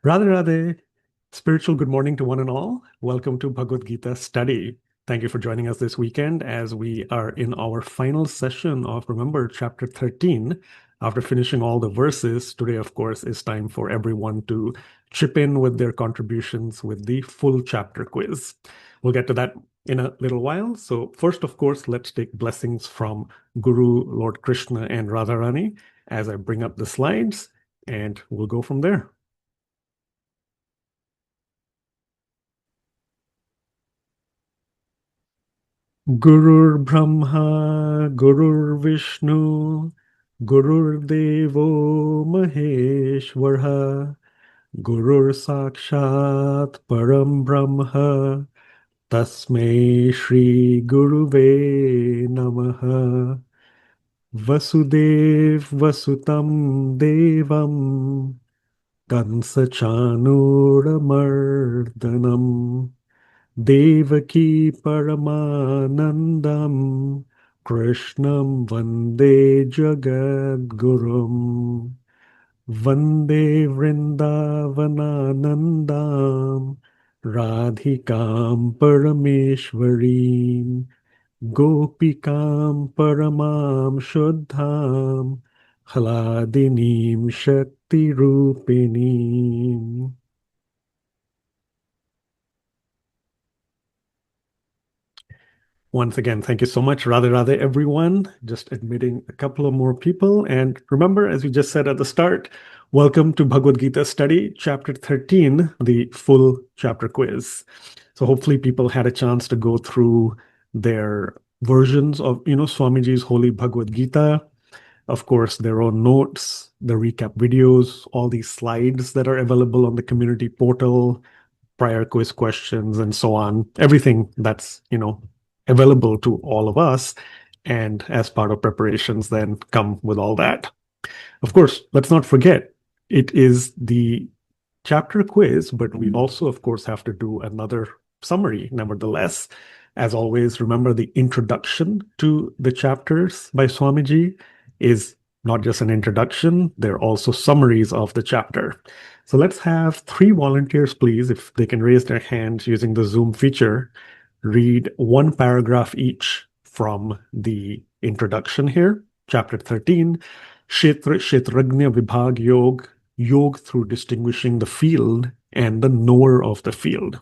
Radha Radhe. Spiritual good morning to one and all. Welcome to Bhagavad Gita Study. Thank you for joining us this weekend as we are in our final session of, remember, chapter 13. After finishing all the verses, today, of course, is time for everyone to chip in with their contributions with the full chapter quiz. We'll get to that in a little while. So first, of course, let's take blessings from Guru, Lord Krishna, and Radharani as I bring up the slides, and we'll go from there. Gurur Brahma, Gurur Vishnu, Gurur Devo Maheshwara, Gurur Sakshat Param Brahma, Tasmai Shri Guruve Namaha, Vasudev Vasutam Devam, Kansa Chanuramardanam, Devaki Paramanandam, Krishnam Vande Jagadgurum, Vande Vrindavananandam, Radhikam Parameshwarim, Gopikam Paramam Shuddham, Hladinim Shakti Rupinim. Once again, thank you so much. Radhe Radhe, everyone. Just admitting a couple of more people. And remember, as we just said at the start, welcome to Bhagavad Gita Study, Chapter 13, the full chapter quiz. So hopefully people had a chance to go through their versions of, Swamiji's Holy Bhagavad Gita. Of course, their own notes, the recap videos, all these slides that are available on the community portal, prior quiz questions, and so on. Everything that's, available to all of us, and as part of preparations then come with all that. Of course, let's not forget, it is the chapter quiz, but we also, of course, have to do another summary nevertheless. As always, remember the introduction to the chapters by Swamiji is not just an introduction, they're also summaries of the chapter. So let's have 3 volunteers, please, if they can raise their hands using the Zoom feature, read 1 paragraph each from the introduction here, chapter 13, Kshetra Kshetrajna Vibhag Yog, Yog through distinguishing the field and the knower of the field.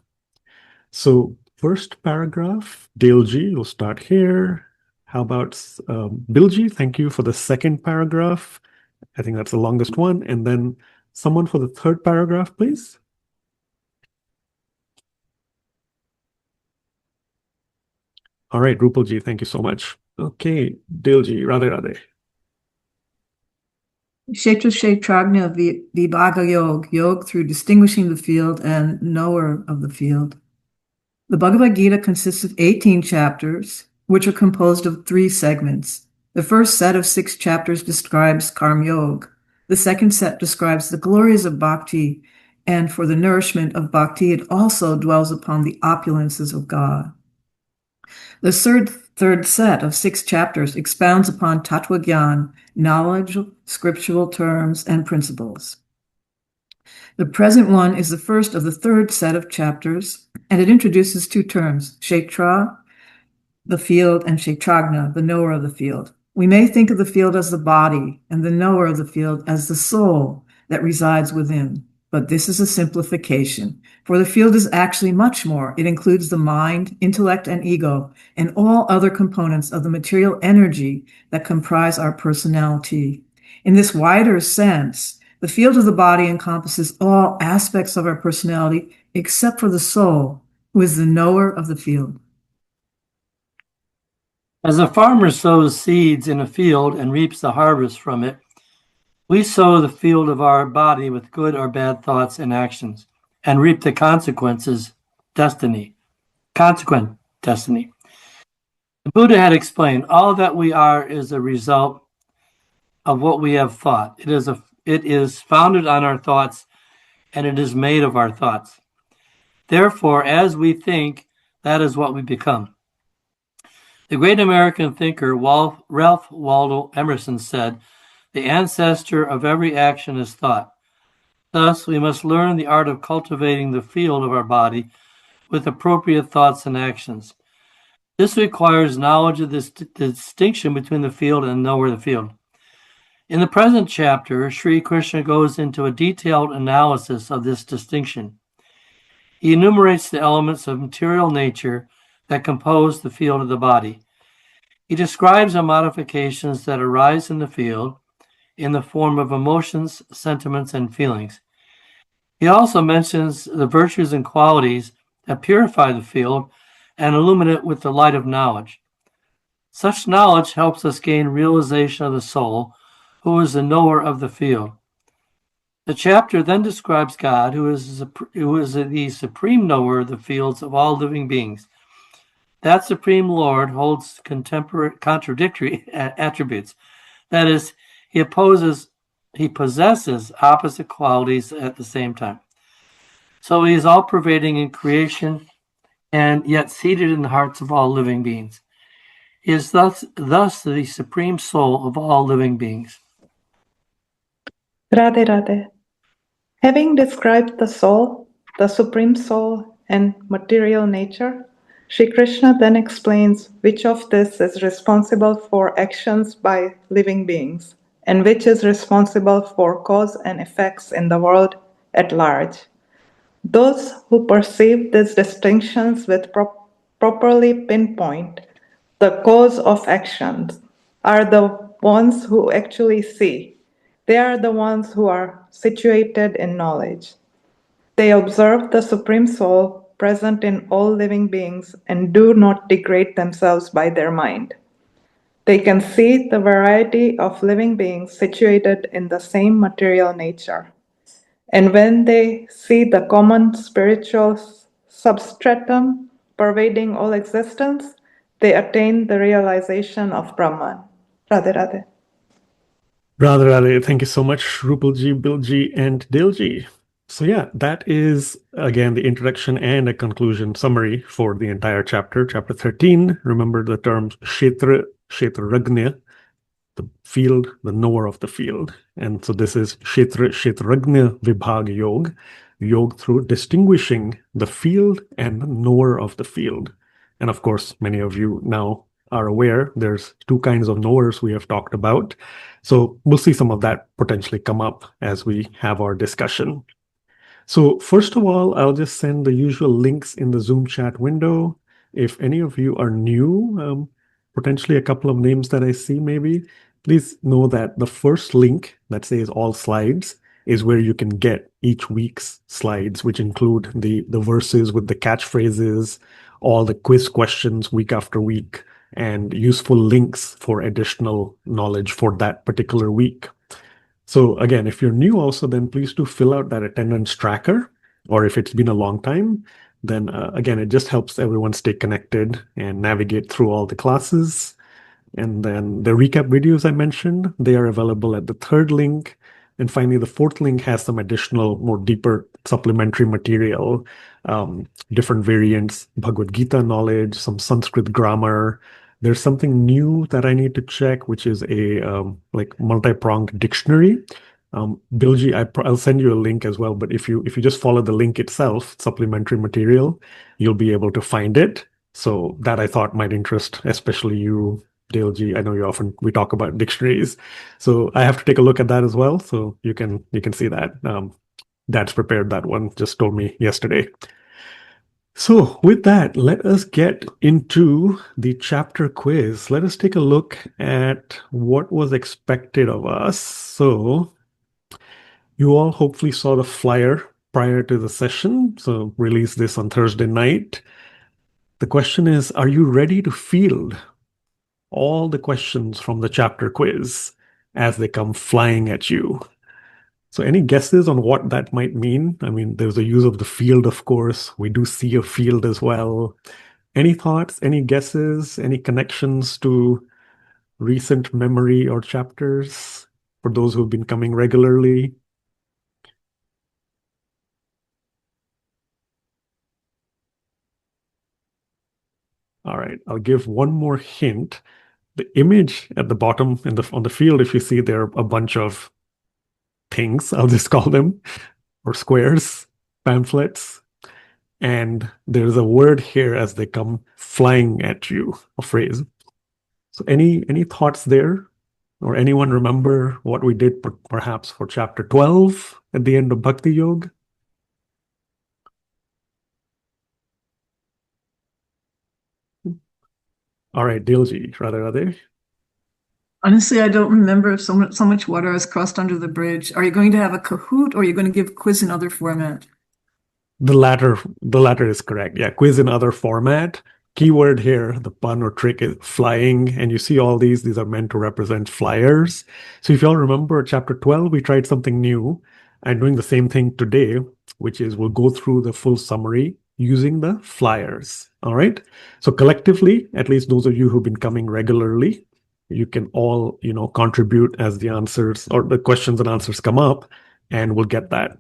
So first paragraph, Dalji, we'll start here. How about Bilji? Thank you for the second paragraph. I think that's the longest one. And then someone for the third paragraph, please. All right, Rupalji, thank you so much. Okay, Dilji, Radhe Radhe. Kshetra Kshetrajna Vibhaga Yog, Yog through distinguishing the field and knower of the field. The Bhagavad Gita consists of 18 chapters, which are composed of 3 segments. The first set of 6 chapters describes Karma Yoga. The second set describes the glories of bhakti, and for the nourishment of bhakti, it also dwells upon the opulences of God. The third set of 6 chapters expounds upon Tattva Gyan, knowledge, scriptural terms, and principles. The present one is the first of the third set of chapters, and it introduces 2 terms, Kshetra, the field, and Kshetrajna, the knower of the field. We may think of the field as the body and the knower of the field as the soul that resides within. But this is a simplification, for the field is actually much more. It includes the mind, intellect, and ego, and all other components of the material energy that comprise our personality. In this wider sense, the field of the body encompasses all aspects of our personality except for the soul, who is the knower of the field. As a farmer sows seeds in a field and reaps the harvest from it, we sow the field of our body with good or bad thoughts and actions, and reap the consequent destiny. The Buddha had explained, all that we are is a result of what we have thought. It is founded on our thoughts, and it is made of our thoughts. Therefore, as we think, that is what we become. The great American thinker Ralph Waldo Emerson said, the ancestor of every action is thought. Thus, we must learn the art of cultivating the field of our body with appropriate thoughts and actions. This requires knowledge of the distinction between the field and knower of the field. In the present chapter, Sri Krishna goes into a detailed analysis of this distinction. He enumerates the elements of material nature that compose the field of the body. He describes the modifications that arise in the field in the form of emotions, sentiments, and feelings. He also mentions the virtues and qualities that purify the field and illumine it with the light of knowledge. Such knowledge helps us gain realization of the soul, who is the knower of the field. The chapter then describes God, who is the supreme knower of the fields of all living beings. That supreme Lord holds contradictory attributes. That is, he possesses opposite qualities at the same time. So he is all-pervading in creation and yet seated in the hearts of all living beings. He is thus the supreme soul of all living beings. Radhe Radhe. Having described the soul, the supreme soul, and material nature, Sri Krishna then explains which of this is responsible for actions by living beings, and which is responsible for cause and effects in the world at large. Those who perceive these distinctions with properly pinpoint the cause of actions are the ones who actually see. They are the ones who are situated in knowledge. They observe the Supreme Soul present in all living beings and do not degrade themselves by their mind. They can see the variety of living beings situated in the same material nature. And when they see the common spiritual substratum pervading all existence, they attain the realization of Brahman. Radhe Radhe. Radha Radha, thank you so much, Rupalji, Bilji, and Dilji. So yeah, that is, again, the introduction and a conclusion summary for the entire chapter, chapter 13. Remember the terms Kshetra, Kshetragnya, the field, the knower of the field. And so this is Kshetra, Kshetragnya Vibhag Yog, Yog through distinguishing the field and the knower of the field. And of course, many of you now are aware there's two kinds of knowers we have talked about. So we'll see some of that potentially come up as we have our discussion. So first of all, I'll just send the usual links in the Zoom chat window. If any of you are new, potentially a couple of names that I see maybe, please know that the first link that says all slides is where you can get each week's slides, which include the verses with the catchphrases, all the quiz questions week after week, and useful links for additional knowledge for that particular week. So again, if you're new also, then please do fill out that attendance tracker, or if it's been a long time, then again, it just helps everyone stay connected and navigate through all the classes. And then the recap videos I mentioned, they are available at the third link. And finally, the fourth link has some additional, more deeper supplementary material, different variants, Bhagavad Gita knowledge, some Sanskrit grammar. There's something new that I need to check, which is a like multi-pronged dictionary. Bilji, I'll send you a link as well. But if you just follow the link itself, supplementary material, you'll be able to find it. So that I thought might interest, especially you, Daleji. I know we talk about dictionaries, so I have to take a look at that as well. So you can see that. Dad's prepared that one. Just told me yesterday. So with that, let us get into the chapter quiz. Let us take a look at what was expected of us. So you all hopefully saw the flyer prior to the session. So release this on Thursday night. The question is, are you ready to field all the questions from the chapter quiz as they come flying at you? So any guesses on what that might mean? I mean, there's the use of the field, of course. We do see a field as well. Any thoughts, any guesses, any connections to recent memory or chapters for those who've been coming regularly? All right, I'll give one more hint. The image at the bottom on the field, if you see, there are a bunch of things, I'll just call them. or squares, pamphlets, and there's a word here as they come flying at you, a phrase. So any thoughts there? Or anyone remember what we did perhaps for chapter 12 at the end of Bhakti Yoga? All right, Dilji, Radha. Honestly, I don't remember if so much water has crossed under the bridge. Are you going to have a Kahoot or are you going to give quiz in other format? The latter is correct. Yeah, quiz in other format. Keyword here, the pun or trick is flying, and you see all these are meant to represent flyers. So if you all remember chapter 12, we tried something new. I'm doing the same thing today, which is we'll go through the full summary using the flyers. All right. So collectively, at least those of you who've been coming regularly, you can all, contribute as the answers or the questions and answers come up, and we'll get that.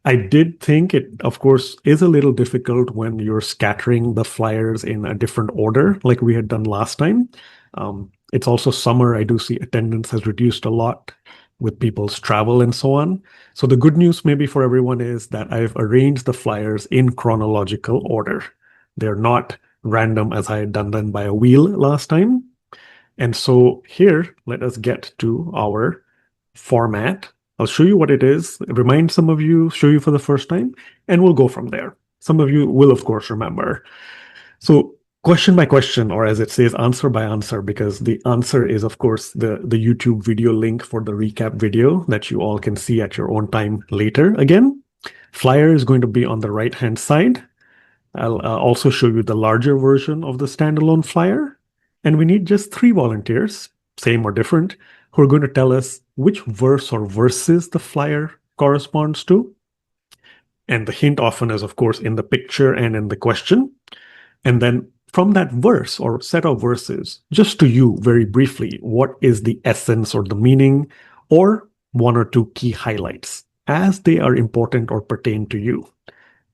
I did think it, of course, is a little difficult when you're scattering the flyers in a different order, like we had done last time. It's also summer. I do see attendance has reduced a lot with people's travel and so on. So the good news maybe for everyone is that I've arranged the flyers in chronological order. They're not random as I had done them by a wheel last time. And so here, let us get to our format. I'll show you what it is, remind some of you, show you for the first time, and we'll go from there. Some of you will, of course, remember. So question by question, or as it says, answer by answer, because the answer is, of course, the YouTube video link for the recap video that you all can see at your own time later. Again, flyer is going to be on the right-hand side. I'll also show you the larger version of the standalone flyer. And we need just 3 volunteers, same or different, who are going to tell us which verse or verses the flyer corresponds to. And the hint often is, of course, in the picture and in the question. And then from that verse or set of verses, just to you very briefly, what is the essence or the meaning or 1 or 2 key highlights as they are important or pertain to you.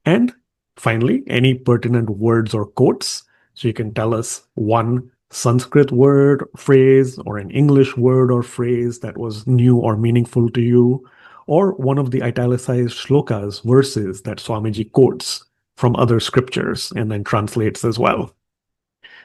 And finally, any pertinent words or quotes. So you can tell us 1 Sanskrit word, phrase, or an English word or phrase that was new or meaningful to you, or one of the italicized shlokas, verses that Swamiji quotes from other scriptures and then translates as well.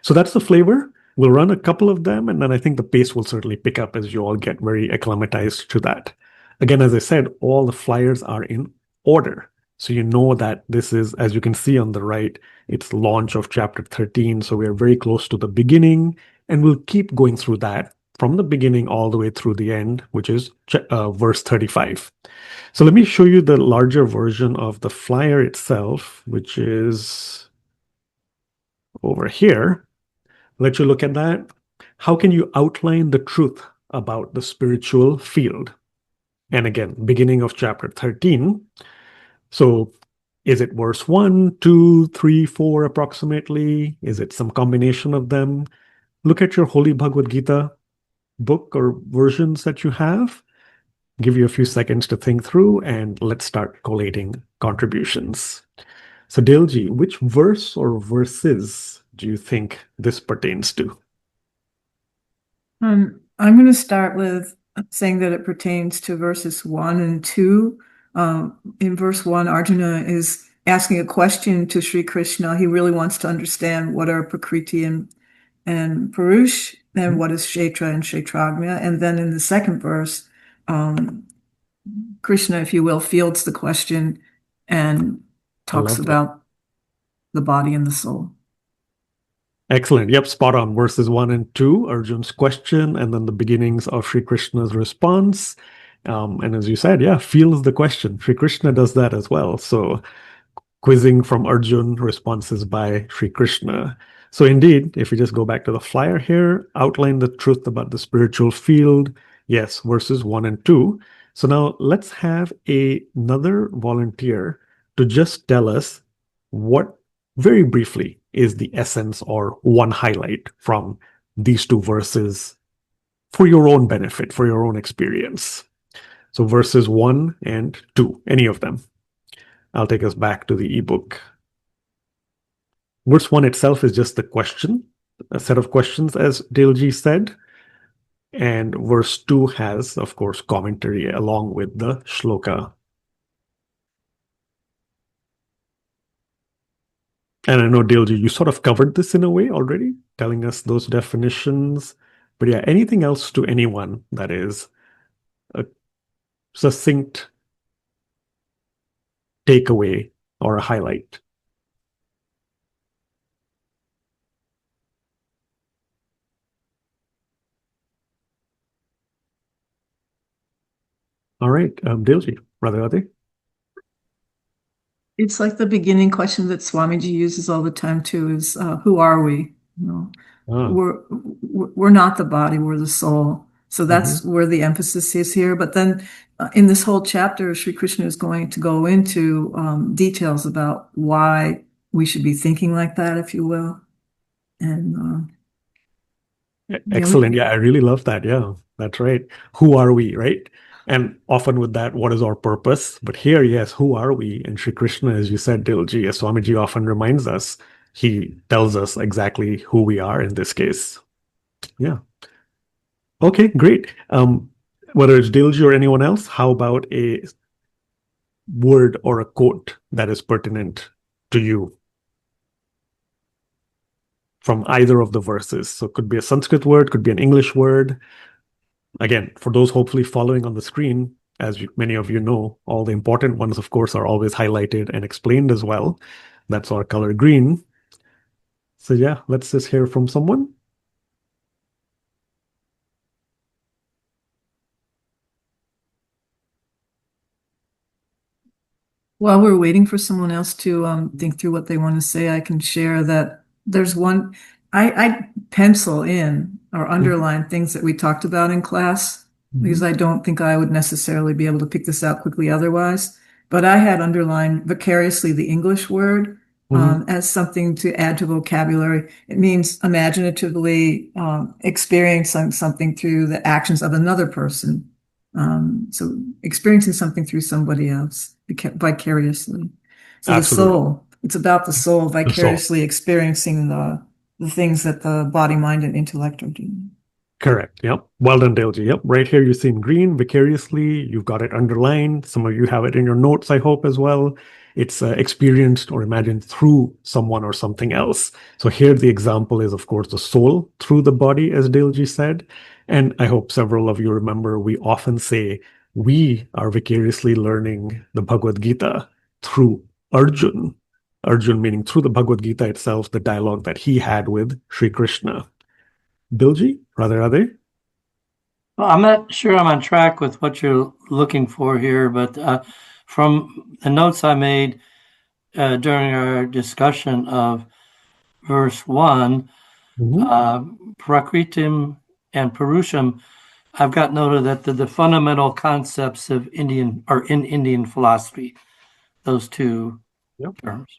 So that's the flavor. We'll run a couple of them, and then I think the pace will certainly pick up as you all get very acclimatized to that. Again, as I said, all the flyers are in order. So you know that this is, as you can see on the right, it's launch of chapter 13. So we are very close to the beginning, and we'll keep going through that from the beginning all the way through the end, which is verse 35. So let me show you the larger version of the flyer itself, which is over here. Let you look at that. How can you outline the truth about the spiritual field? And again, beginning of chapter 13. So is it verse 1, 2, 3, 4 approximately? Is it some combination of them? Look at your Holy Bhagavad Gita book or versions that you have. Give you a few seconds to think through, and let's start collating contributions. So Dilji, which verse or verses do you think this pertains to? I'm going to start with saying that it pertains to verses 1 and 2. In verse 1, Arjuna is asking a question to Sri Krishna. He really wants to understand what are Prakriti and Purush, and what is Kshetra and Kshetragnya. And then in the second verse, Krishna, if you will, fields the question and talks about the body and the soul. Excellent. Yep, spot on. Verses 1 and 2, Arjun's question, and then the beginnings of Sri Krishna's response. And as you said, yeah, fields the question. Sri Krishna does that as well. So quizzing from Arjun, responses by Sri Krishna. So indeed, if we just go back to the flyer here, outline the truth about the spiritual field. Yes, verses 1 and 2. So now let's have another volunteer to just tell us what, very briefly, is the essence or one highlight from these 2 verses for your own benefit, for your own experience. So verses 1 and 2, any of them. I'll take us back to the ebook. Verse 1 itself is just the question, a set of questions, as Dilji said. And verse 2 has, of course, commentary along with the shloka. And I know, Dilji, you sort of covered this in a way already, telling us those definitions. But yeah, anything else to anyone that is a succinct takeaway or a highlight? All right, Dilji, Radha. It's like the beginning question that Swamiji uses all the time too is, who are we? You know, Ah, we're not the body, we're the soul. So that's where the emphasis is here. But then in this whole chapter, Sri Krishna is going to go into details about why we should be thinking like that, if you will. And excellent. Yeah, I really love that. Yeah, that's right. Who are we, right? And often with that, what is our purpose? But here, yes, who are we? And Sri Krishna, as you said, Dilji, as Swamiji often reminds us, he tells us exactly who we are in this case. Yeah. Okay, great. Whether it's Dilji or anyone else, how about a word or a quote that is pertinent to you from either of the verses? So it could be a Sanskrit word, could be an English word. Again, for those hopefully following on the screen, as many of you know, all the important ones, of course, are always highlighted and explained as well. That's our color green. So yeah, let's just hear from someone. while we're waiting for someone else to think through what they want to say, I can share that there's one, I pencil in or underline things that we talked about in class because I don't think I would necessarily be able to pick this out quickly otherwise. But I had underlined vicariously the English word as something to add to vocabulary. It means imaginatively experiencing something through the actions of another person. So experiencing something through somebody else vicariously. So Absolutely. the soul, it's about the soul The soul. vicariously experiencing the things that the body, mind, and intellect are doing. Correct. Yep. Well done, Dilji. Yep. Right here, you see in green, vicariously. You've got it underlined. Some of you have it in your notes, I hope, as well. It's experienced or imagined through someone or something else. So here, the example is, of course, the soul through the body, as Dilji said. And I hope several of you remember we often say we are vicariously learning the Bhagavad Gita through Arjun. Arjun meaning through the Bhagavad Gita itself, the dialogue that he had with Sri Krishna. Bilji, Radhe. Well, I'm not sure I'm on track with what you're looking for here, but from the notes I made during our discussion of verse 1, Prakritim and Purusham, I've got noted that the fundamental concepts of Indian philosophy, those two terms.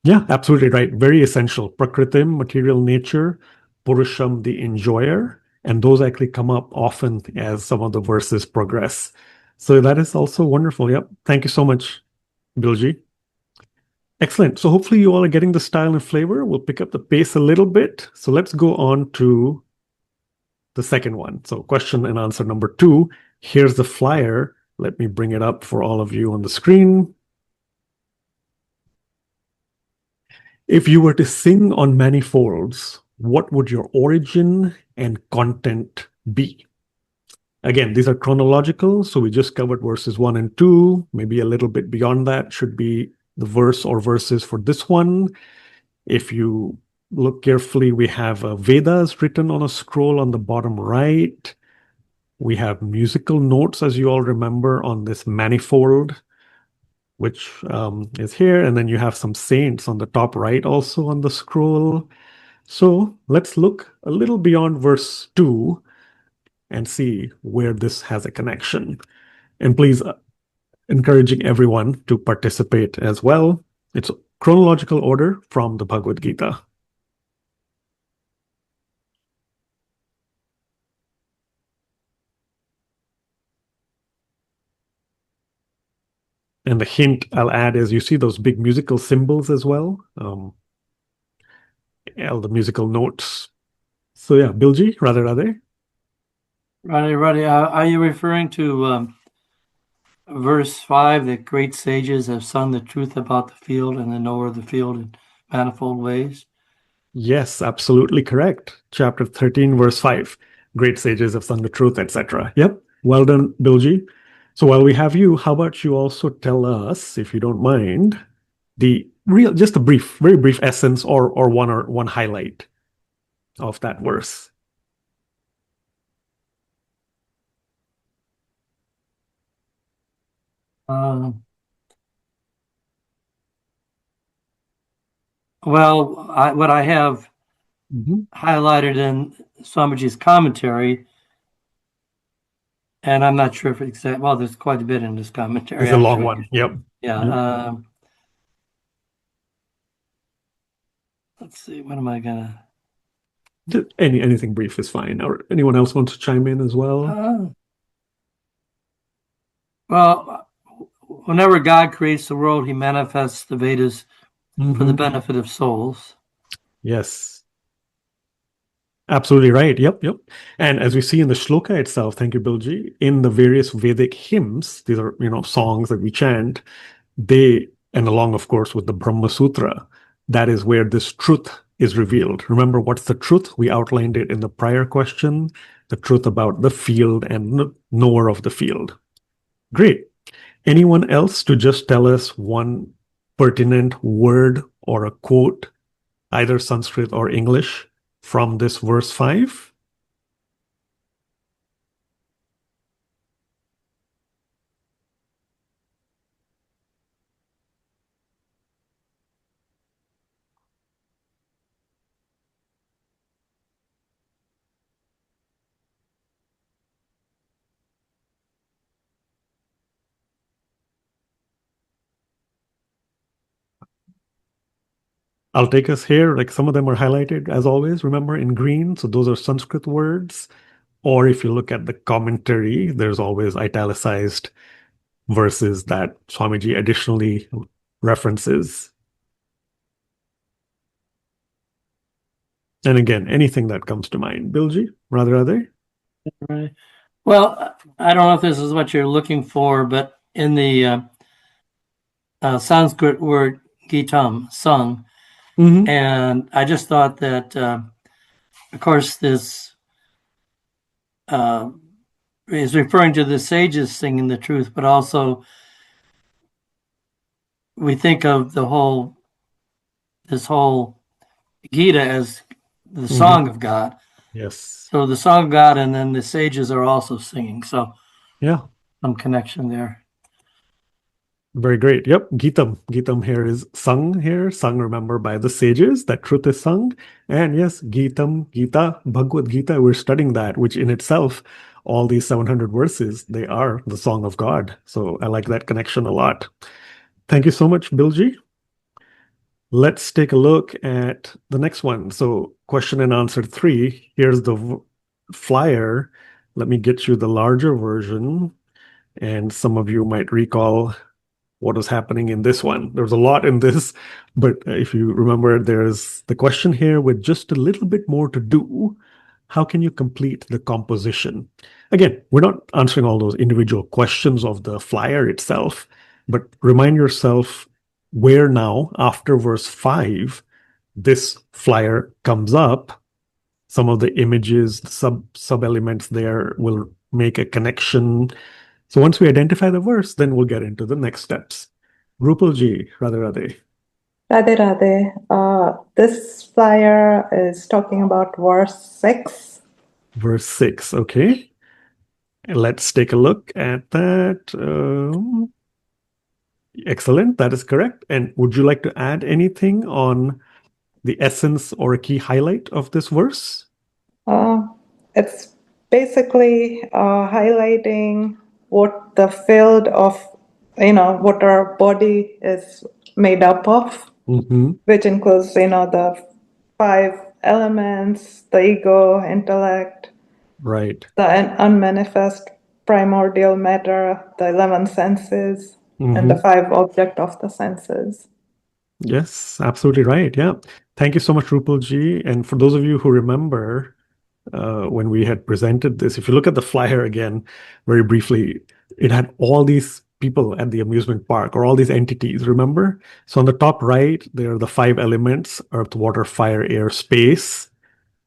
Yeah, absolutely right. Very essential. Prakritim, material nature, Purusham, the enjoyer. And those actually come up often as some of the verses progress. So that is also wonderful. Yep. Thank you so much, Bilji. Excellent. So hopefully you all are getting the style and flavor. We'll pick up the pace a little bit. So let's go on to the second one. So question and answer number 2. Here's the flyer. Let me bring it up for all of you on the screen. If you were to sing on manifolds, what would your origin and content be? Again, these are chronological, so we just covered verses 1 and 2. Maybe a little bit beyond that should be the verse or verses for this one. If you look carefully, we have Vedas written on a scroll on the bottom right. We have musical notes, as you all remember, on this manifold, which is here. And then you have some saints on the top right also on the scroll. So let's look a little beyond verse 2 and see where this has a connection. And please, encouraging everyone to participate as well. It's chronological order from the Bhagavad Gita. And the hint I'll add is you see those big musical symbols as well. All the musical notes. So yeah, Bilji, Radhe. Radhe, are you referring to verse 5 that great sages have sung the truth about the field and the knower of the field in manifold ways. Yes, absolutely correct. Chapter 13, verse 5. Great sages have sung the truth, etc. Yep. Well done, Bilji. So while we have you, how about you also tell us, if you don't mind, just a brief, very brief essence or one highlight of that verse. What I have highlighted in Swamiji's commentary, and I'm not sure if it's well, there's quite a bit in this commentary. It's a long one. Yep. Yeah. Yep. Let's see. What am I gonna? Anything brief is fine. Or anyone else wants to chime in as well? Well, whenever God creates the world, He manifests the Vedas for the benefit of souls. Yes. Absolutely right. Yep. And as we see in the shloka itself, thank you, Bilji, in the various Vedic hymns, these are, songs that we chant, and along, of course, with the Brahma Sutra, that is where this truth is revealed. Remember, what's the truth? We outlined it in the prior question, the truth about the field and knower of the field. Great. Anyone else to just tell us one pertinent word or a quote, either Sanskrit or English, from this verse 5? I'll take us here. Like some of them are highlighted as always, remember, in green. So those are Sanskrit words. Or if you look at the commentary, there's always italicized verses that Swamiji additionally references. And again, anything that comes to mind. Bilji, Radha. Right. Well, I don't know if this is what you're looking for, but in the Sanskrit word Gitam, sung, and I just thought that, of course, this is referring to the sages singing the truth, but also we think of this whole Gita as the song of God. Yes. So the song of God, and then the sages are also singing. So yeah, some connection there. Very great. Yep. Gitam here is sung here. Sung, remember, by the sages. That truth is sung. And yes, Gitam, Gita, Bhagavad Gita, we're studying that, which in itself, all these 700 verses, they are the song of God. So I like that connection a lot. Thank you so much, Bilji. Let's take a look at the next one. So question and answer 3. Here's the flyer. Let me get you the larger version. And some of you might recall what was happening in this one. There's a lot in this, but if you remember, there's the question here with just a little bit more to do. How can you complete the composition? Again, we're not answering all those individual questions of the flyer itself, but remind yourself where now, after verse 5, this flyer comes up. Some of the images, sub-elements there will make a connection. So once we identify the verse, then we'll get into the next steps. Rupalji, Radhe. Radhe. This flyer is talking about verse 6. Verse 6, okay. Let's take a look at that. Excellent, that is correct. And would you like to add anything on the essence or a key highlight of this verse? It's basically highlighting what the field of, what our body is made up of, which includes, the 5 elements, the ego, intellect, right, the unmanifest primordial matter, the 11 senses, and the 5 object of the senses. Yes, absolutely right. Yeah. Thank you so much, Rupalji. And for those of you who remember, when we had presented this, if you look at the flyer again, very briefly, it had all these people at the amusement park, or all these entities, remember? So on the top right, there are the 5 elements: earth, water, fire, air, space.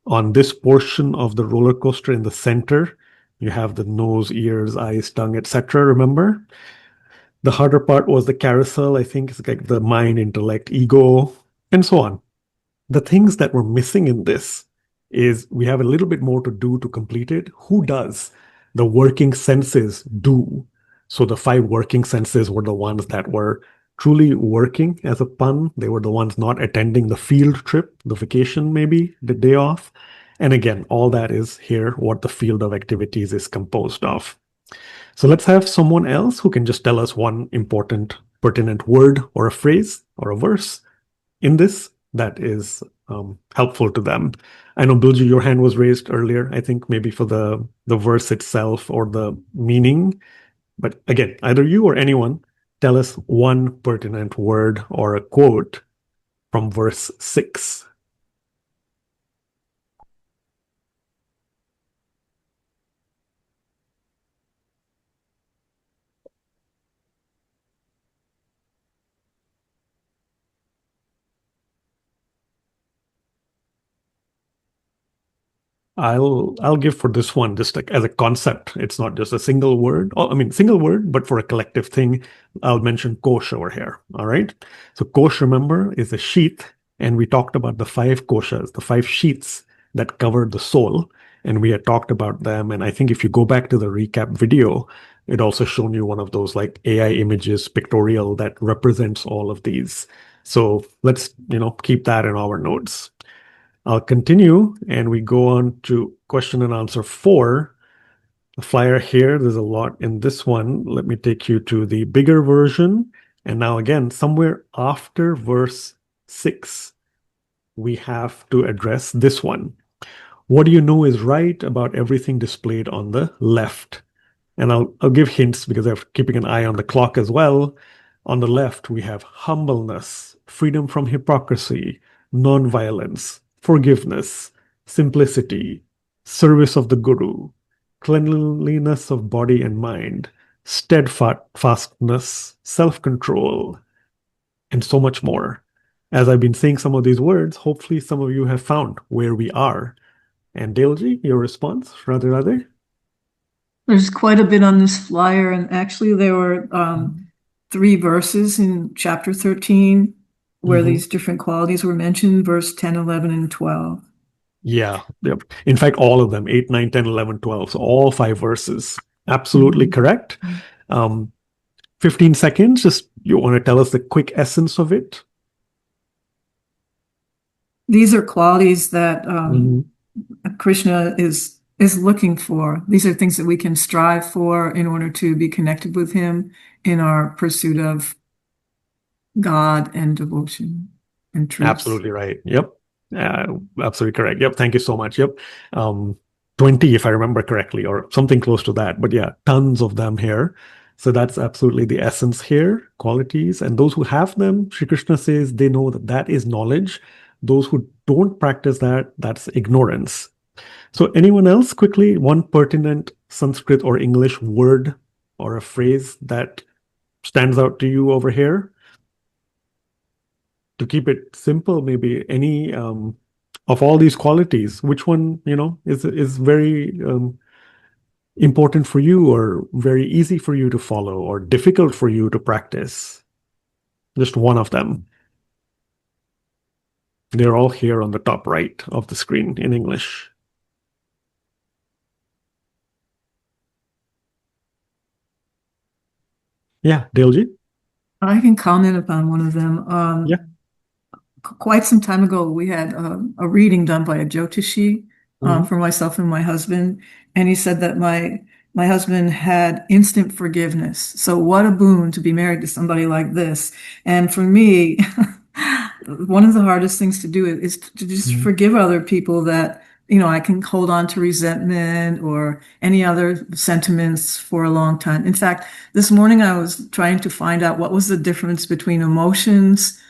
On this portion of the roller coaster in the center, you have the nose, ears, eyes, tongue, etc. Remember? The harder part was the carousel. I think it's like the mind, intellect, ego, and so on. The things that were missing in this is we have a little bit more to do to complete it. Who does? The working senses do. So the 5 working senses were the ones that were truly working, as a pun. They were the ones not attending the field trip, the vacation, maybe the day off. And again, all that is here, what the field of activities is composed of. So let's have someone else who can just tell us one important, pertinent word or a phrase or a verse in this that is helpful to them. I know, Bilji, your hand was raised earlier, I think maybe for the verse itself or the meaning. But again, either you or anyone, tell us one pertinent word or a quote from verse 6. I'll give for this one just like as a concept. It's not just a single word. I mean, single word, but for a collective thing, I'll mention kosh over here. All right. So kosh, remember, is a sheath, and we talked about the 5 koshas, the 5 sheaths that cover the soul, and we had talked about them. And I think if you go back to the recap video, it also shown you one of those like AI images, pictorial that represents all of these. So let's keep that in our notes. I'll continue, and we go on to question and answer 4. The flyer here, there's a lot in this one. Let me take you to the bigger version. And now again, somewhere after verse 6, we have to address this one. What do you know is right about everything displayed on the left? And I'll give hints because I'm keeping an eye on the clock as well. On the left, we have humbleness, freedom from hypocrisy, non-violence, forgiveness, simplicity, service of the Guru, cleanliness of body and mind, steadfastness, self-control, and so much more. As I've been saying some of these words, hopefully some of you have found where we are. And Daleji, your response, Radha? There's quite a bit on this flyer, and actually there were 3 verses in chapter 13 where these different qualities were mentioned, verse 10, 11, and 12. Yeah. Yep. In fact, all of them, 8, 9, 10, 11, 12. So all 5 verses. Absolutely correct. 15 seconds. Just you want to tell us the quick essence of it? These are qualities that Krishna is looking for. These are things that we can strive for in order to be connected with him in our pursuit of God and devotion and truth. Absolutely right. Yep. Absolutely correct. Yep. Thank you so much. Yep. 20, if I remember correctly, or something close to that. But yeah, tons of them here. So that's absolutely the essence here, qualities. And those who have them, Shri Krishna says they know that that is knowledge. Those who don't practice that, that's ignorance. So anyone else, quickly, one pertinent Sanskrit or English word or a phrase that stands out to you over here? To keep it simple, maybe any of all these qualities, which one, is very important for you, or very easy for you to follow, or difficult for you to practice? Just one of them. They're all here on the top right of the screen in English. Yeah, Daleji? I can comment upon one of them. Yeah. Quite some time ago, we had a reading done by a Jyotishi for myself and my husband, and he said that my husband had instant forgiveness. So what a boon to be married to somebody like this. And for me, one of the hardest things to do is to just forgive other people that, I can hold on to resentment or any other sentiments for a long time. In fact, this morning I was trying to find out what was the difference between emotions,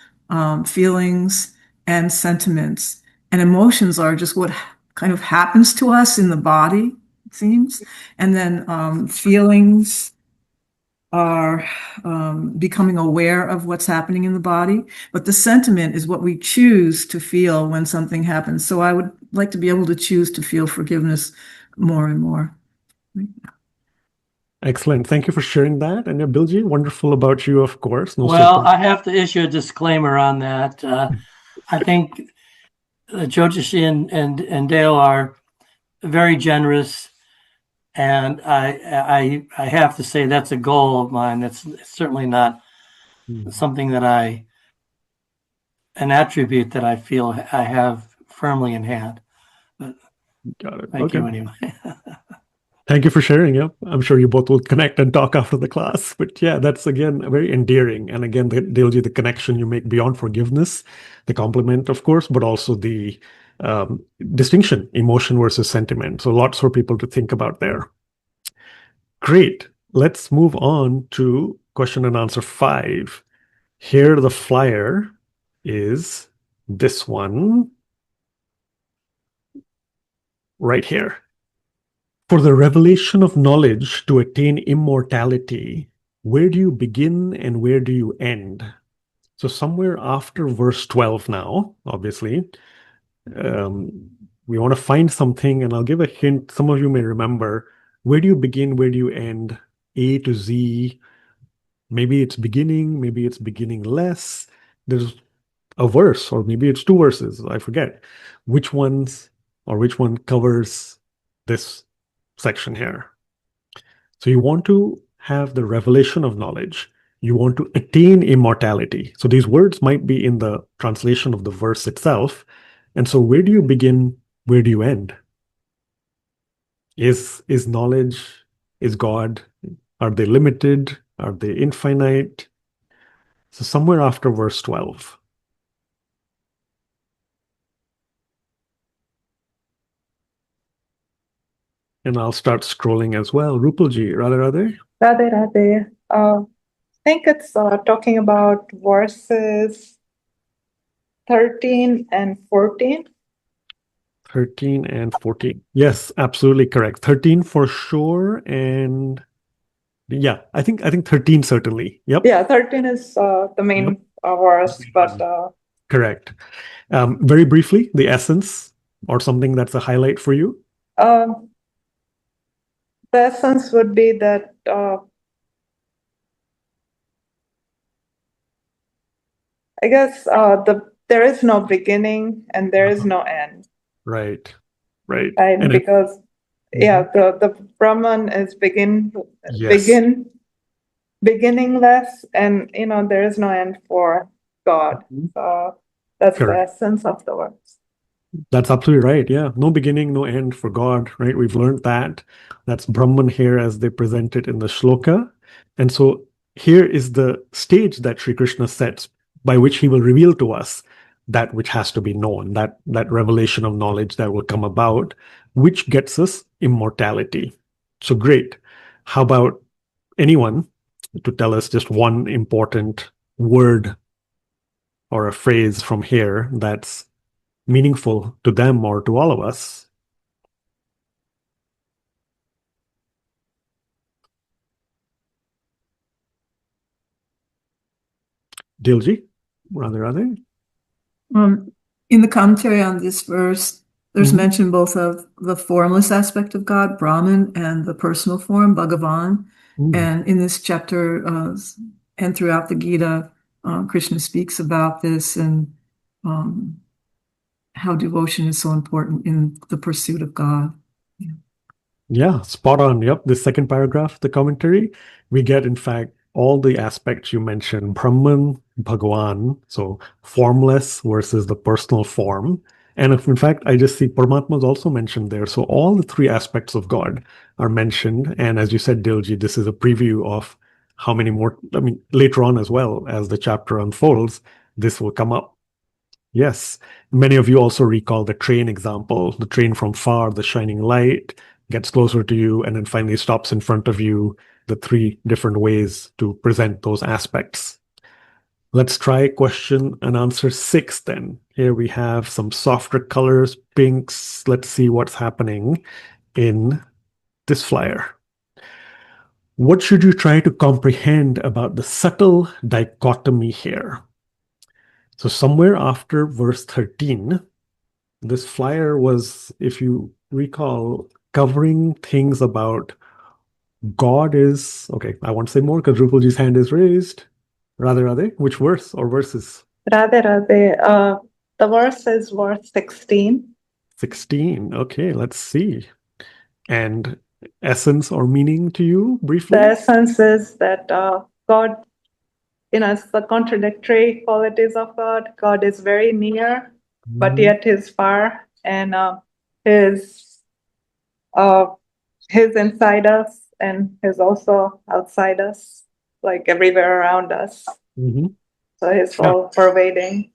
feelings, and sentiments. And emotions are just what kind of happens to us in the body, it seems. And then feelings are becoming aware of what's happening in the body, but the sentiment is what we choose to feel when something happens. So I would like to be able to choose to feel forgiveness more and more. Excellent. Thank you for sharing that. And Bilji, wonderful about you, of course. No Well, surprise. I have to issue a disclaimer on that. I think Jyotishi and Dale are very generous, and I have to say that's a goal of mine. That's certainly not something that an attribute that I feel I have firmly in hand. But Got it. thank Okay. you anyway. Thank you for sharing. Yep. I'm sure you both will connect and talk after the class. But yeah, that's again very endearing. And again, Dilji, the connection you make beyond forgiveness, the compliment, of course, but also the distinction, emotion versus sentiment. So lots for people to think about there. Great. Let's move on to question and answer 5. Here, the flyer is this one right here. For the revelation of knowledge to attain immortality, where do you begin and where do you end? So somewhere after verse 12 now, obviously, we want to find something, and I'll give a hint. Some of you may remember, where do you begin, where do you end? A to Z. Maybe it's beginning, maybe it's beginning less. There's a verse, or maybe it's 2 verses. I forget which ones or which one covers this section here. So you want to have the revelation of knowledge. You want to attain immortality. So these words might be in the translation of the verse itself. And so where do you begin? Where do you end? Is knowledge, is God, are they limited? Are they infinite? So somewhere after verse 12. And I'll start scrolling as well. Rupalji, Radha. Radhe Radhe. I think it's talking about verses 13 and 14. 13 and 14. Yes, absolutely correct. 13 for sure. And yeah, I think 13 certainly. Yep. Yeah, 13 is the main verse, but Correct. Very briefly, the essence or something that's a highlight for you. the essence would be that I guess there is no beginning and there is no end. Right. Right. And And because the Brahman is yes. beginningless, and there is no end for God. So that's Correct. the essence of the words. That's absolutely right. Yeah. No beginning, no end for God, right? We've learned that. That's Brahman here as they present it in the shloka. And so here is the stage that Sri Krishna sets by which he will reveal to us that which has to be known, that revelation of knowledge that will come about, which gets us immortality. So great. How about anyone to tell us just one important word or a phrase from here that's meaningful to them or to all of us? Dilji, rather. In the commentary on this verse, there's mention both of the formless aspect of God, Brahman, and the personal form, Bhagavan. And in this chapter and throughout the Gita, Krishna speaks about this and how devotion is so important in the pursuit of God. Yeah, spot on. Yep. The second paragraph, the commentary, we get, in fact, all the aspects you mentioned, Brahman, Bhagavan, so formless versus the personal form. And if, in fact, I just see Paramatma is also mentioned there. So all the 3 aspects of God are mentioned. And as you said, Dilji, this is a preview of how many more, later on as well, as the chapter unfolds, this will come up. Yes. Many of you also recall the train example, the train from far, the shining light gets closer to you and then finally stops in front of you, the 3 different ways to present those aspects. Let's try question and answer 6 then. Here we have some softer colors, pinks. Let's see what's happening in this flyer. What should you try to comprehend about the subtle dichotomy here? So somewhere after verse 13, this flyer was, if you recall, covering things about God is, okay, I won't say more because Rupalji's hand is raised. Radha, which verse or verses? Radhe Radhe. The verse is verse 16. 16. Okay, let's see. And essence or meaning to you, briefly? The essence is that God, it's the contradictory qualities of God. God is very near, but yet He's far, and His He's inside us, and He's also outside us, like everywhere around us. Mhm. So He's all pervading.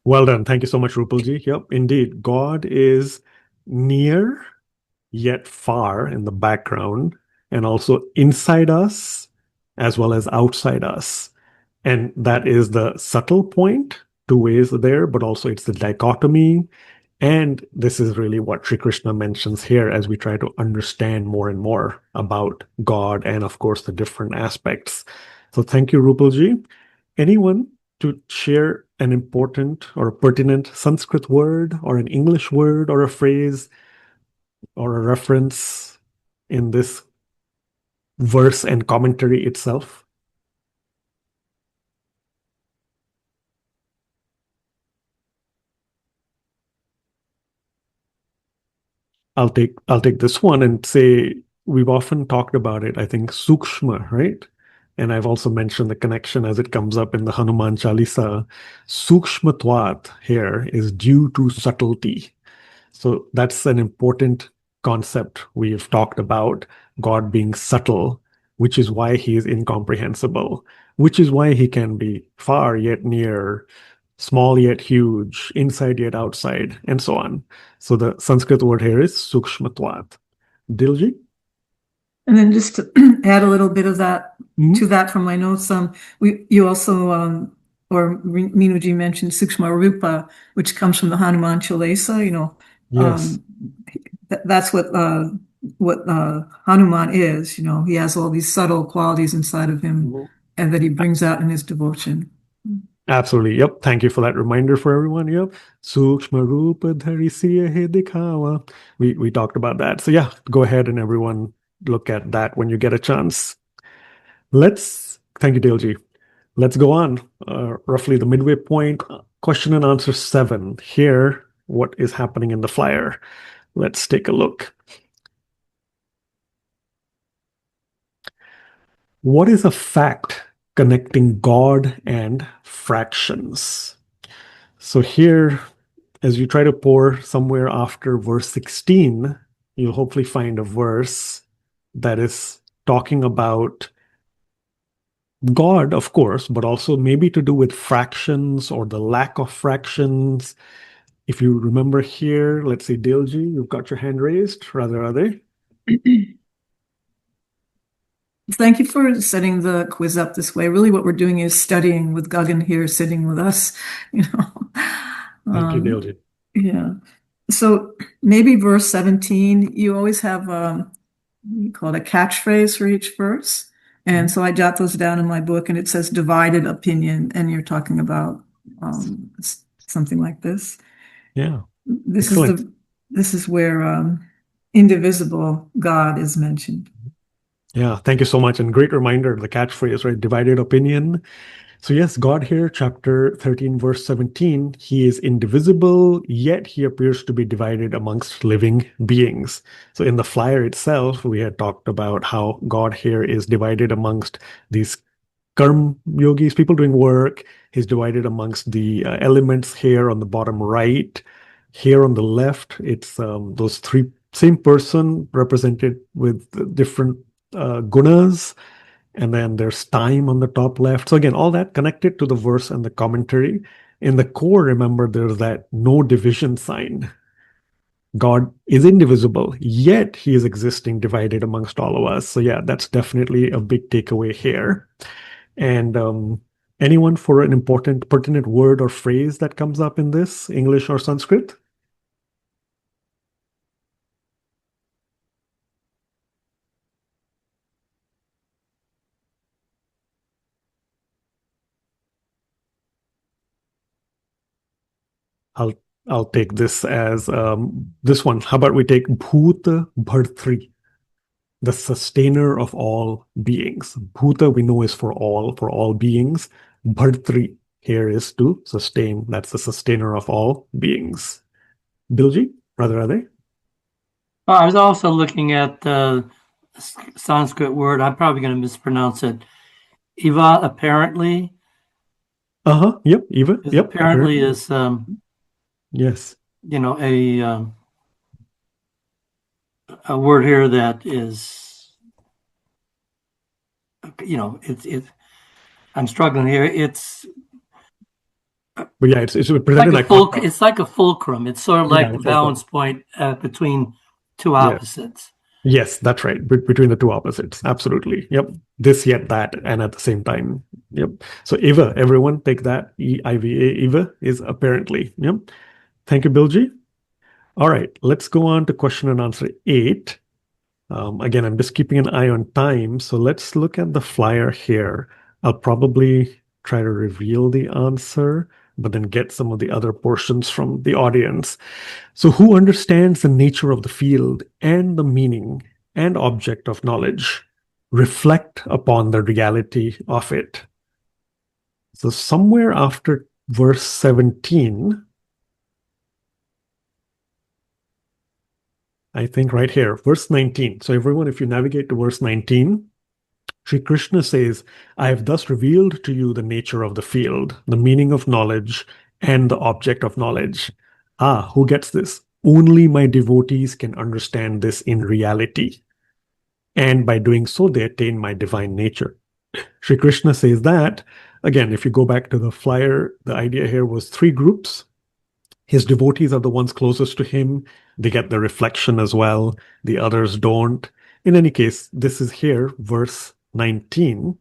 Well done. Thank you so much, Rupalji. Yep, indeed. God is near yet far in the background, and also inside us as well as outside us. And that is the subtle point, two ways there, but also it's the dichotomy. And this is really what Sri Krishna mentions here as we try to understand more and more about God and, of course, the different aspects. So thank you, Rupalji. Anyone to share an important or a pertinent Sanskrit word or an English word or a phrase or a reference in this verse and commentary itself? I'll take this one and say we've often talked about it, I think sukshma, right? And I've also mentioned the connection as it comes up in the Hanuman Chalisa. Sukshmatvat here is due to subtlety. So that's an important concept we've talked about, God being subtle, which is why he is incomprehensible, which is why he can be far yet near, small yet huge, inside yet outside, and so on. So the Sanskrit word here is sukshmatvat. Dilji? And then just to add a little bit of that to that from my notes, you also or Meenuji mentioned Sukshma Rupa, which comes from the Hanuman Chalisa. Yes. That's what Hanuman is. He has all these subtle qualities inside of him, and that he brings out in his devotion. Absolutely. Yep. Thank you for that reminder for everyone. Yep. Sukshma Rupa Dhari Siya He Dikhawa. We talked about that. So yeah, go ahead and everyone look at that when you get a chance. Thank you, Dilji. Let's go on. Roughly the midway point, question and answer 7. Here, what is happening in the flyer? Let's take a look. What is a fact connecting God and fractions? So here, as you try to pour somewhere after verse 16, you'll hopefully find a verse that is talking about God, of course, but also maybe to do with fractions or the lack of fractions. If you remember here, let's say Dilji, you've got your hand raised. Radha. Thank you for setting the quiz up this way. Really, what we're doing is studying with Gagan here, sitting with us. Thank you, Dilji. Yeah. So maybe verse 17, you always have you call it a catchphrase for each verse. And so I jot those down in my book, and it says divided opinion, and you're talking about something like this. Yeah. This Excellent. this is where indivisible God is mentioned. Yeah, thank you so much. And great reminder, the catchphrase, right? Divided opinion. So yes, God here, chapter 13, verse 17, he is indivisible, yet he appears to be divided amongst living beings. So in the flyer itself, we had talked about how God here is divided amongst these karm yogis, people doing work. He's divided amongst the elements here on the bottom right. Here on the left, it's those three, same person represented with different gunas. And then there's time on the top left. So again, all that connected to the verse and the commentary. In the core, remember, there's that no division sign. God is indivisible, yet he is existing divided amongst all of us. So yeah, that's definitely a big takeaway here. And anyone for an important, pertinent word or phrase that comes up in this, English or Sanskrit? I'll take this as this one. How about we take Bhuta Bhartri, the sustainer of all beings. Bhuta we know is for all beings. Bhartri here is to sustain. That's the sustainer of all beings. Bilji, rather are they? I was also looking at the Sanskrit word. I'm probably going to mispronounce it. Eva, apparently. Yep. Eva. Yep. Apparently is yes. A word here that is, it's I'm struggling here. It's But yeah, it's presented like it's like a fulcrum. It's sort of like the balance point between two opposites. Yes, that's right. Between the two opposites. Absolutely. Yep. This, yet that, and at the same time. Yep. So Eva, everyone take that. EIVA, Eva is apparently. Yep. Thank you, Bilji. All right. Let's go on to question and answer 8. Again, I'm just keeping an eye on time. So let's look at the flyer here. I'll probably try to reveal the answer, but then get some of the other portions from the audience. So who understands the nature of the field and the meaning and object of knowledge? Reflect upon the reality of it. So somewhere after verse 17, I think right here, verse 19. So everyone, if you navigate to verse 19, Sri Krishna says, I have thus revealed to you the nature of the field, the meaning of knowledge, and the object of knowledge. Who gets this? Only my devotees can understand this in reality. And by doing so, they attain my divine nature. Sri Krishna says that, again, if you go back to the flyer, the idea here was 3 groups. His devotees are the ones closest to him. They get the reflection as well. The others don't. In any case, this is here, verse 19.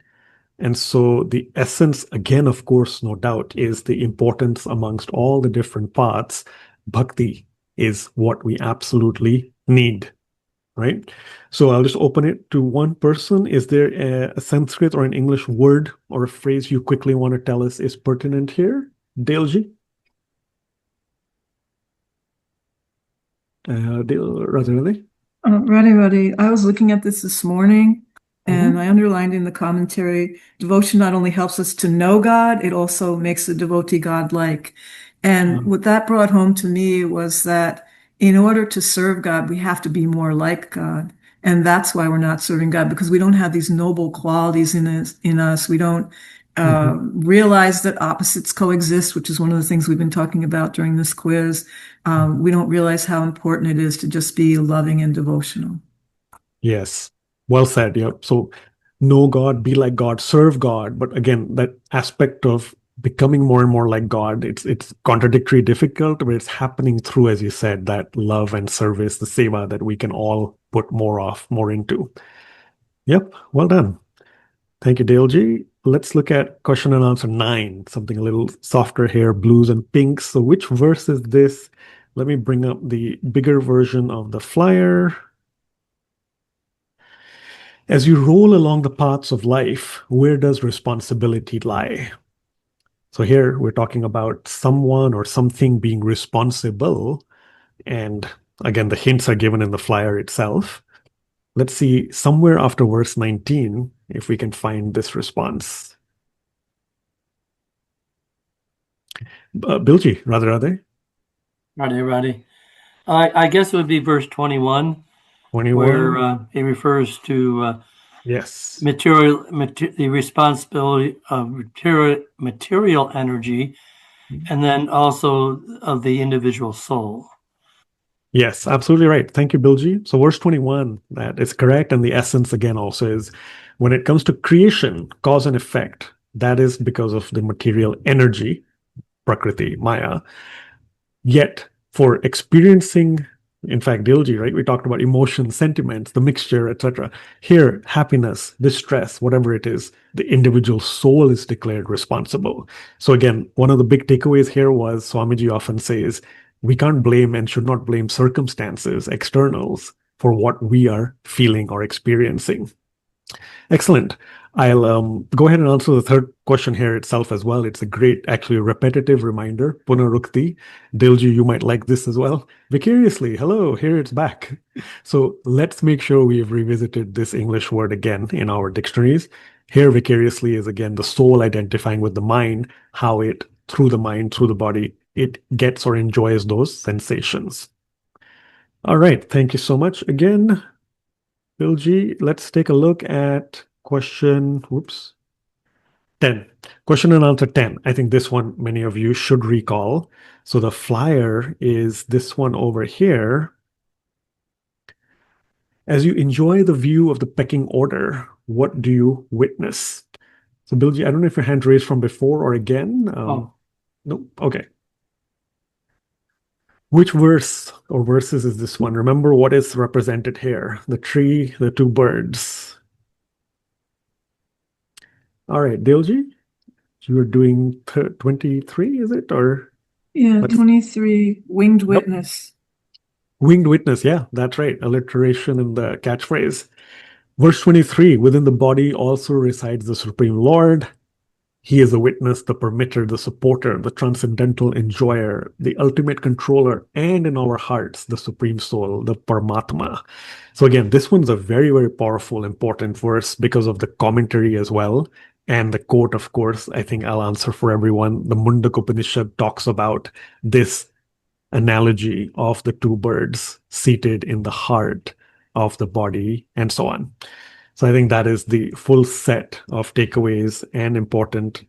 And so the essence, again, of course, no doubt, is the importance amongst all the different paths. Bhakti is what we absolutely need, right? So I'll just open it to one person. Is there a Sanskrit or an English word or a phrase you quickly want to tell us is pertinent here? Daleji? Radha? Radha, I was looking at this morning, and I underlined in the commentary, devotion not only helps us to know God, it also makes the devotee God-like. And what that brought home to me was that in order to serve God, we have to be more like God. And that's why we're not serving God, because we don't have these noble qualities in us. We don't realize that opposites coexist, which is one of the things we've been talking about during this quiz. We don't realize how important it is to just be loving and devotional. Yes. Well said. Yeah. So know God, be like God, serve God. But again, that aspect of becoming more and more like God, it's contradictory, difficult, but it's happening through, as you said, that love and service, the seva that we can all put more into. Yep. Well done. Thank you, Daleji. Let's look at question and answer 9, something a little softer here, blues and pinks. So which verse is this? Let me bring up the bigger version of the flyer. As you roll along the paths of life, where does responsibility lie? So here we're talking about someone or something being responsible. And again, the hints are given in the flyer itself. Let's see somewhere after verse 19 if we can find this response. Bilji, Radha. Radha. I guess it would be verse 21. 21. Where he refers to yes, the responsibility of material energy, and then also of the individual soul. Yes, absolutely right. Thank you, Bilji. So verse 21, that is correct. And the essence again also is when it comes to creation, cause and effect, that is because of the material energy, Prakriti, Maya. Yet for experiencing, in fact, Dilji, right? We talked about emotions, sentiments, the mixture, etc. Here, happiness, distress, whatever it is, the individual soul is declared responsible. So again, one of the big takeaways here was Swamiji often says, we can't blame and should not blame circumstances, externals, for what we are feeling or experiencing. Excellent. I'll go ahead and answer the third question here itself as well. It's a great, actually, repetitive reminder. Punarukti. Dilji, you might like this as well. Vicariously, hello, here it's back. So let's make sure we've revisited this English word again in our dictionaries. Here, vicariously is again the soul identifying with the mind, how it, through the mind, through the body, it gets or enjoys those sensations. All right, thank you so much again, Dilji. Let's take a look at question, 10. Question and answer 10. I think this one many of you should recall. So the flyer is this one over here. As you enjoy the view of the pecking order, what do you witness? So Bilji, I don't know if your hand raised from before or again. No, okay. Which verse or verses is this one? Remember what is represented here? The tree, the two birds. All right, Dilji, you are doing 23, is it? Or Yeah, let's- 23, winged Yep. witness. Winged witness, yeah, that's right. Alliteration in the catchphrase. Verse 23, within the body also resides the Supreme Lord. He is the witness, the permitter, the supporter, the transcendental enjoyer, the ultimate controller, and in our hearts, the Supreme Soul, the Paramatma. So again, this one's a very, very powerful, important verse because of the commentary as well. And the quote, of course, I think I'll answer for everyone. The Mundaka Upanishad talks about this analogy of the two birds seated in the heart of the body and so on. So I think that is the full set of takeaways and important,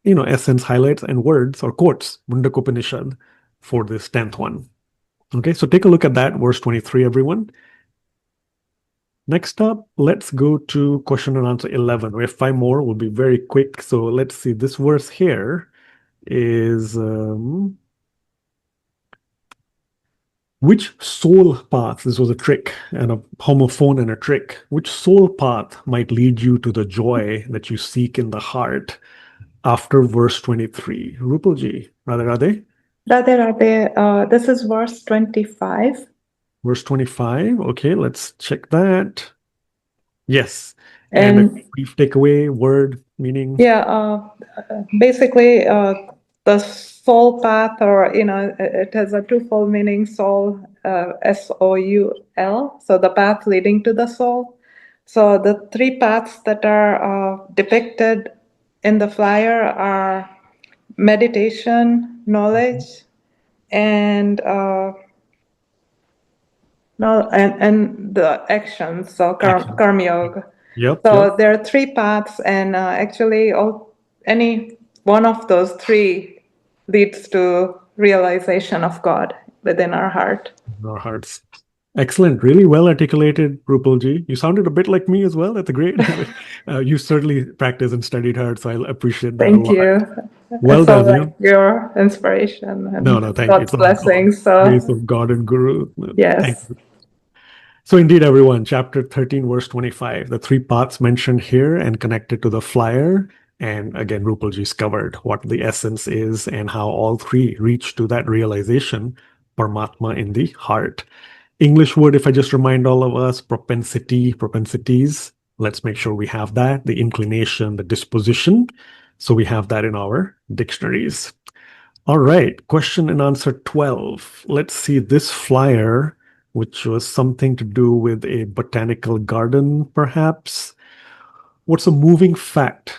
essence, highlights, and words or quotes, Mundaka Upanishad, for this 10th one. Okay, so take a look at that, verse 23, everyone. Next up, let's go to question and answer 11. We have 5 more. We'll be very quick. So let's see. This verse here is... which soul path, this was a trick and a homophone and a trick, which soul path might lead you to the joy that you seek in the heart after verse 23? Rupalji, Radhe? Radhe, this is verse 25. Verse 25, okay, let's check that. Yes, and a brief takeaway, word, meaning? Yeah, basically the soul path, or it has a twofold meaning, soul, S-O-U-L, so the path leading to the soul. So the 3 paths that are depicted in the flyer are meditation, knowledge, and the actions, so karma yoga. Yep. There are 3 paths, and actually any one of those 3 leads to realization of God within our heart. Our hearts. Excellent. Really well articulated, Rupalji. You sounded a bit like me as well. That's great. You certainly practiced and studied hard, so I appreciate that a lot. Thank you. Well done. Like your inspiration and no, thank God's you. blessings. Grace of God and Guru. Yes. Thank you. So indeed, everyone, chapter 13, verse 25, the 3 paths mentioned here and connected to the flyer. And again, Rupalji's covered what the essence is and how all 3 reach to that realization, Paramatma in the heart. English word, if I just remind all of us, propensities. Let's make sure we have that, the inclination, the disposition. So we have that in our dictionaries. All right, question and answer 12. Let's see this flyer, which was something to do with a botanical garden, perhaps. What's a moving fact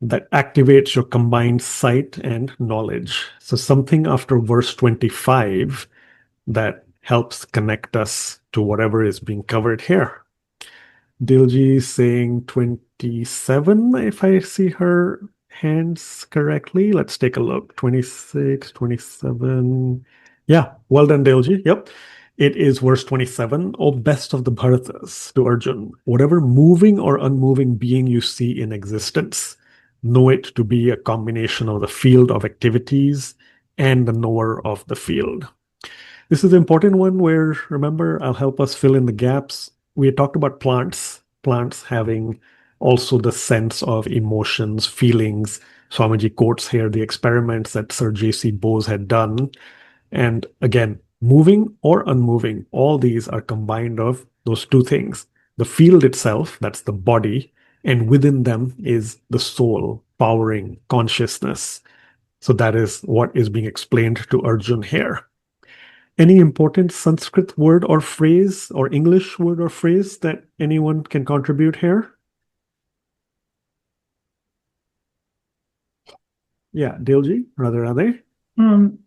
that activates your combined sight and knowledge? So something after verse 25 that helps connect us to whatever is being covered here. Dilji is saying 27, if I see her hands correctly. Let's take a look. 26, 27. Yeah, well done, Dilji. Yep. It is verse 27. O best of the Bharatas, to Arjun, whatever moving or unmoving being you see in existence, know it to be a combination of the field of activities and the knower of the field. This is an important one where, remember, I'll help us fill in the gaps. We had talked about plants having also the sense of emotions, feelings. Swamiji quotes here the experiments that Sir J.C. Bose had done. And again, moving or unmoving, all these are combined of those 2 things. The field itself, that's the body, and within them is the soul powering consciousness. So that is what is being explained to Arjun here. Any important Sanskrit word or phrase or English word or phrase that anyone can contribute here? Yeah, Dilji, Radha.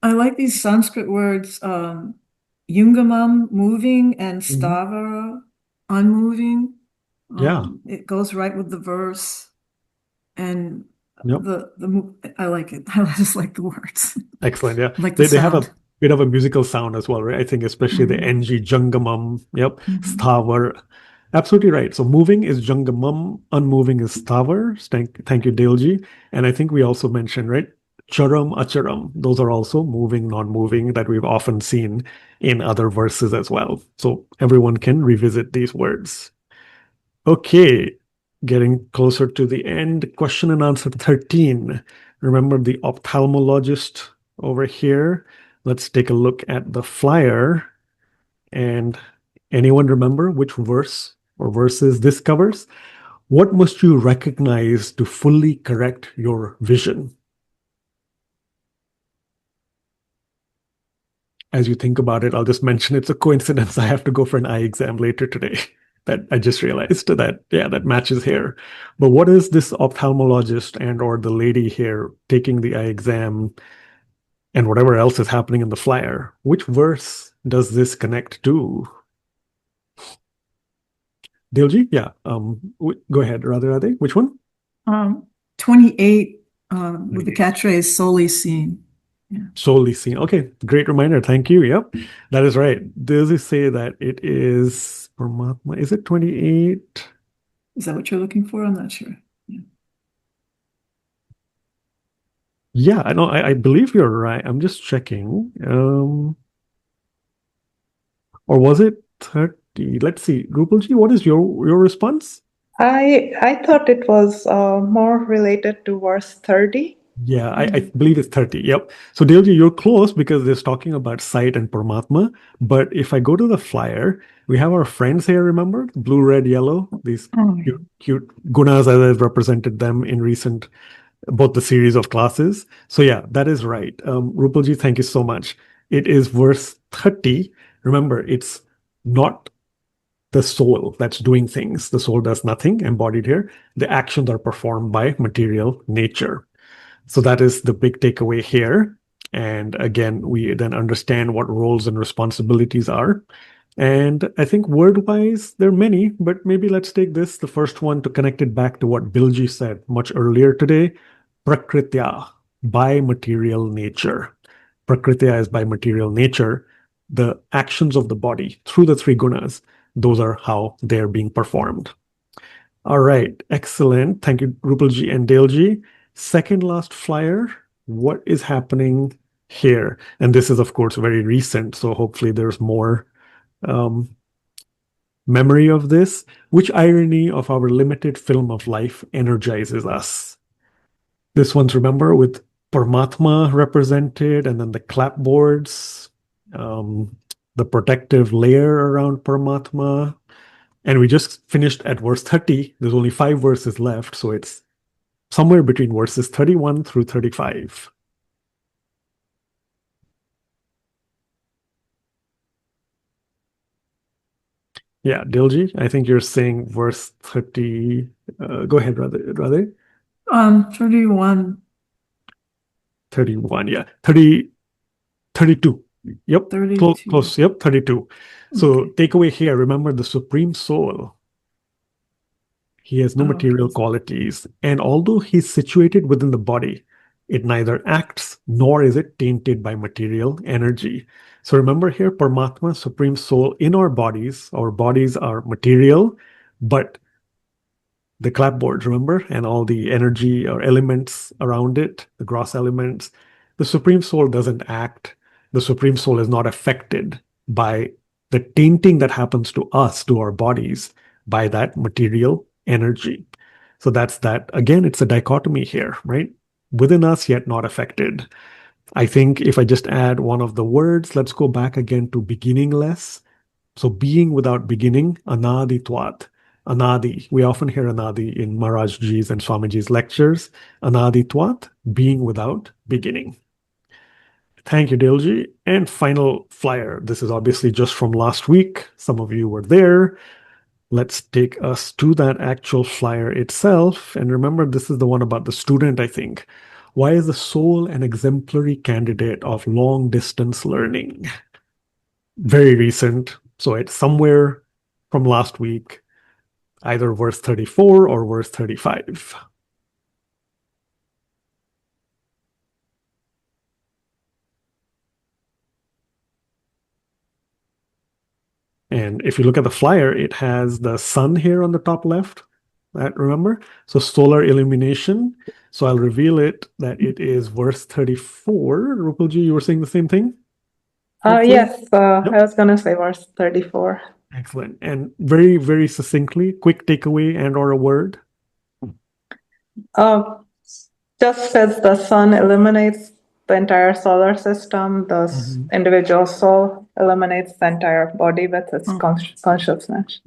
I like these Sanskrit words, yungamam, moving, and stavara, unmoving. Yeah. It goes right with the verse, and Yep. I like it. I just like the words. Excellent. Yeah. I like the They have a sound. bit of a musical sound as well, right? I think especially the NG Jangamam. Yep. Sthavar. Absolutely right. So moving is Jangamam, unmoving is Sthavar. Thank you, Dilji. And I think we also mentioned, right? Charam, Acharam. Those are also moving, non-moving that we've often seen in other verses as well. So everyone can revisit these words. Okay, getting closer to the end. Question and answer 13. Remember the ophthalmologist over here? Let's take a look at the flyer. And anyone remember which verse or verses this covers? What must you recognize to fully correct your vision? As you think about it, I'll just mention it's a coincidence I have to go for an eye exam later today. That I just realized that, yeah, that matches here. But what is this ophthalmologist and or the lady here taking the eye exam and whatever else is happening in the flyer? Which verse does this connect to? Dilji? Yeah. Go ahead, Radha. Which one? 28 with the catchphrase solely seen. Yeah. Solely seen. Okay, great reminder. Thank you. Yep, that is right. Does it say that it is Paramatma? Is it 28? Is that what you're looking for? I'm not sure. Yeah, I know. I believe you're right. I'm just checking. Or was it 30? Let's see. Rupalji, what is your response? I thought it was more related to verse 30. Yeah, I believe it's 30. Yep. So Dilji, you're close because it's talking about sight and Paramatma. But if I go to the flyer, we have our friends here, remember? Blue, red, yellow. These cute gunas as I've represented them in recent, both the series of classes. So yeah, that is right. Rupalji, thank you so much. It is verse 30. Remember, it's not the soul that's doing things. The soul does nothing, embodied here. The actions are performed by material nature. So that is the big takeaway here. And again, we then understand what roles and responsibilities are. And I think word-wise, there are many, but maybe let's take this, the first one, to connect it back to what Bilji said much earlier today. Prakritya, by material nature. Prakritya is by material nature. The actions of the body through the three gunas, those are how they're being performed. All right, excellent. Thank you, Rupalji and Dalji. Second last flyer, what is happening here? And this is, of course, very recent, so hopefully there's more memory of this. Which irony of our limited film of life energizes us? This one's, remember, with Paramatma represented, and then the clapboards, the protective layer around Paramatma. And we just finished at verse 30. There's only 5 verses left, so it's somewhere between verses 31 through 35. Yeah, Dilji, I think you're saying verse 30. Go ahead, Radhe. 31. 31, yeah. 32. Yep, 32. close. Yep, 32. So takeaway here, remember the Supreme Soul. He has no material qualities. And although he's situated within the body, it neither acts nor is it tainted by material energy. So remember here, Paramatma, Supreme Soul, in our bodies are material, but the clapboards, remember, and all the energy or elements around it, the gross elements, the Supreme Soul doesn't act. The Supreme Soul is not affected by the tainting that happens to us, to our bodies, by that material energy. So that's that. Again, it's a dichotomy here, right? Within us, yet not affected. I think if I just add one of the words, let's go back again to beginningless. So being without beginning, anaditvat. Anadi. We often hear Anadi in Maharaj Ji's and Swamiji's lectures. Anadi Twat, being without beginning. Thank you, Dilji. And final flyer. This is obviously just from last week. Some of you were there. Let's take us to that actual flyer itself. And remember, this is the one about the student, I think. Why is the soul an exemplary candidate of long distance learning? Very recent. So it's somewhere from last week, either verse 34 or verse 35. And if you look at the flyer, it has the sun here on the top left. Remember? So solar illumination. So I'll reveal it that it is verse 34. Rupalji, you were saying the same thing? Yes, I was going to say verse 34. Excellent. And very, very succinctly, quick takeaway and or a word. Just as the sun illuminates the entire solar system, the individual soul illuminates the entire body with its consciousness.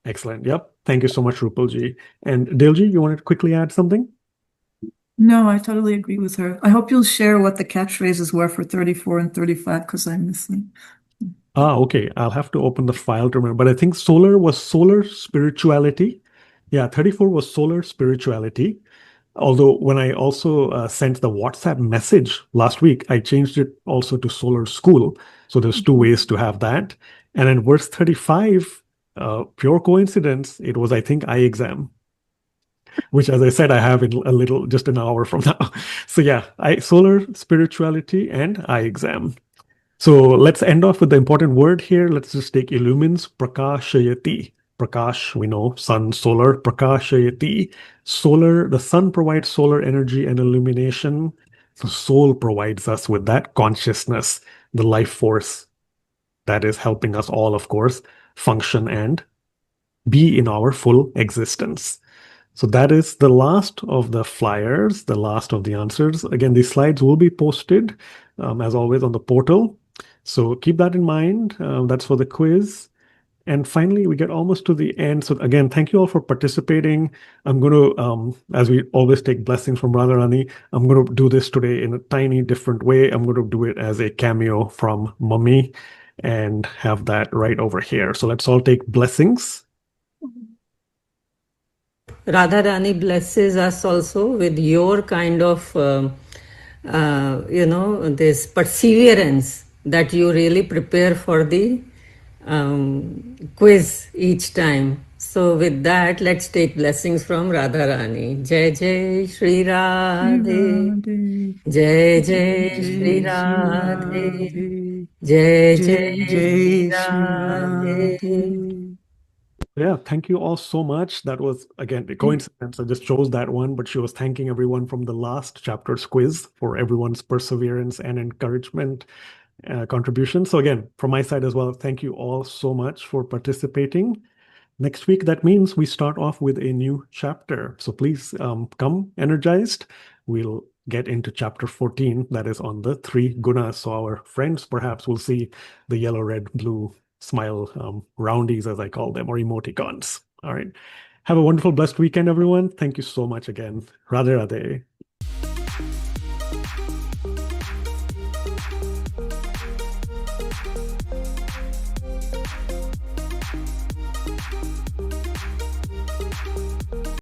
Excellent. Yep. Thank you so much, Rupalji. And Dilji, you wanted to quickly add something? No, I totally agree with her. I hope you'll share what the catchphrases were for 34 and 35 because I missed them. Okay. I'll have to open the file to remember. But I think solar was solar spirituality. Yeah, 34 was solar spirituality. Although when I also sent the WhatsApp message last week, I changed it also to solar school. So there's two ways to have that. And in verse 35, pure coincidence, it was, I think, eye exam, which, as I said, I have in just an hour from now. So yeah, solar spirituality and eye exam. So let's end off with the important word here. Let's just take illumines, prakashayati. Prakash, we know, sun, solar, prakashayati. Solar, the sun provides solar energy and illumination. The soul provides us with that consciousness, the life force that is helping us all, of course, function and be in our full existence. So that is the last of the flyers, the last of the answers. Again, these slides will be posted, as always, on the portal. So keep that in mind. That's for the quiz. And finally, we get almost to the end. So again, thank you all for participating. I'm going to, as we always take blessings from Radharani, I'm going to do this today in a tiny different way. I'm going to do it as a cameo from Mummy and have that right over here. So let's all take blessings. Radharani blesses us also with your kind of, this perseverance that you really prepare for the quiz each time. So with that, let's take blessings from Radharani. Jai Jai Shri Radhe. Jai Jai Shri Radhe. Jai Jai Shri Radhe. Yeah, thank you all so much. That was, again, a coincidence. I just chose that one, but she was thanking everyone from the last chapter's quiz for everyone's perseverance and encouragement contribution. So again, from my side as well, thank you all so much for participating. Next week, that means we start off with a new chapter. So please come energized. We'll get into chapter 14, that is on the 3 gunas. So our friends perhaps will see the yellow, red, blue smile roundies, as I call them, or emoticons. All right. Have a wonderful, blessed weekend, everyone. Thank you so much again. Radhe Radhe.